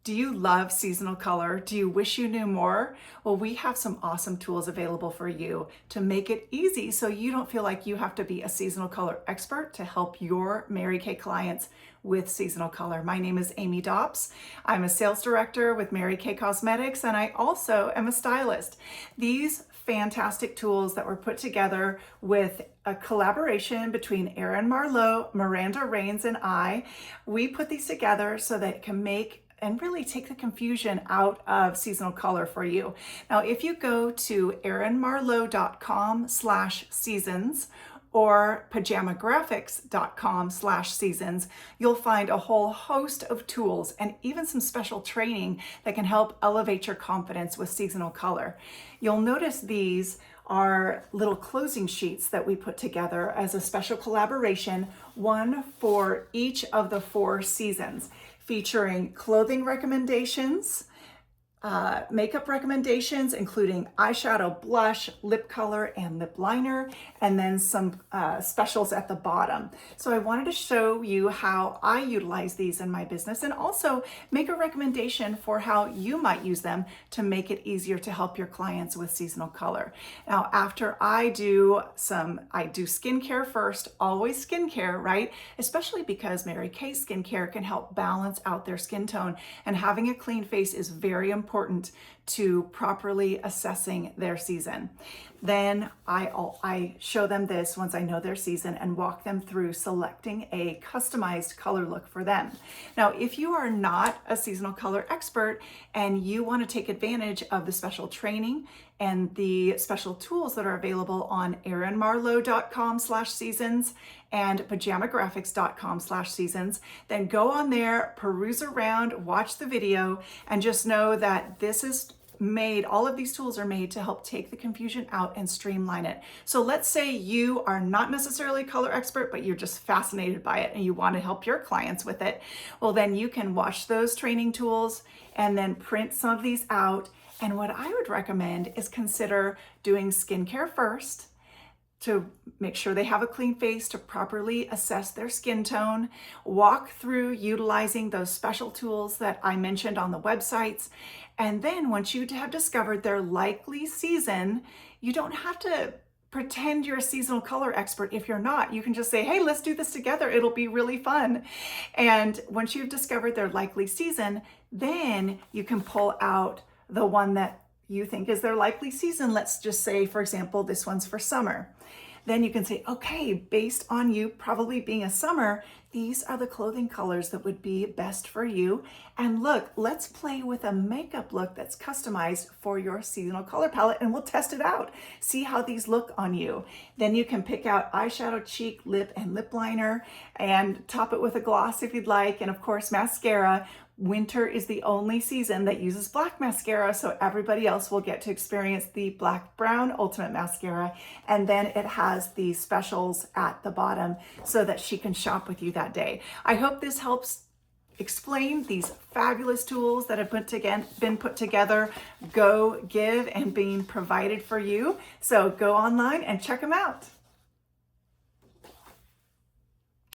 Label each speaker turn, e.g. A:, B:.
A: Do you love seasonal color? Do you wish you knew more? Well, we have some awesome tools available for you to make it easy so you don't feel like you have to be a seasonal color expert to help your Mary Kay clients with seasonal color. My name is Amy Dopps. I'm a sales director with Mary Kay Cosmetics, and I also am a stylist. These fantastic tools that were put together with a collaboration between Erin Marlowe, Maranda and I, we put these together so that it can make and really take the confusion out of seasonal color for you. Now, if you go to erinmarlowe.com/seasons or pajamagraphics.com/seasons, you'll find a whole host of tools and even some special training that can help elevate your confidence with seasonal color. You'll notice these are little closing sheets that we put together as a special collaboration, one for each of the 4 seasons, featuring clothing recommendations, makeup recommendations, including eyeshadow, blush, lip color, and lip liner, and then some specials at the bottom. So I wanted to show you how I utilize these in my business and also make a recommendation for how you might use them to make it easier to help your clients with seasonal color. Now, after I do skincare first, always skincare, right? Especially because Mary Kay skincare can help balance out their skin tone, and having a clean face is very important to properly assessing their season. Then I show them this once I know their season and walk them through selecting a customized color look for them. Now, if you are not a seasonal color expert and you want to take advantage of the special training and the special tools that are available on erinmarlowe.com/seasons and pajamagraphics.com/seasons, then go on there, peruse around, watch the video, and just know that all of these tools are made to help take the confusion out and streamline it. So let's say you are not necessarily a color expert, but you're just fascinated by it and you want to help your clients with it. Well, then you can watch those training tools and then print some of these out. And what I would recommend is consider doing skincare first to make sure they have a clean face, to properly assess their skin tone, walk through utilizing those special tools that I mentioned on the websites. And then once you have discovered their likely season, you don't have to pretend you're a seasonal color expert if you're not. You can just say, hey, let's do this together. It'll be really fun. And once you've discovered their likely season, then you can pull out the one that you think is their likely season. Let's just say, for example, this one's for summer. Then you can say, okay, based on you probably being a summer, these are the clothing colors that would be best for you. And look, let's play with a makeup look that's customized for your seasonal color palette, and we'll test it out. See how these look on you. Then you can pick out eyeshadow, cheek, lip, and lip liner, and top it with a gloss if you'd like, and of course, mascara. Winter is the only season that uses black mascara, so everybody else will get to experience the black brown ultimate mascara. And then it has the specials at the bottom so that she can shop with you that day. I hope this helps explain these fabulous tools that have been put together, go give and being provided for you. So go online and check them out.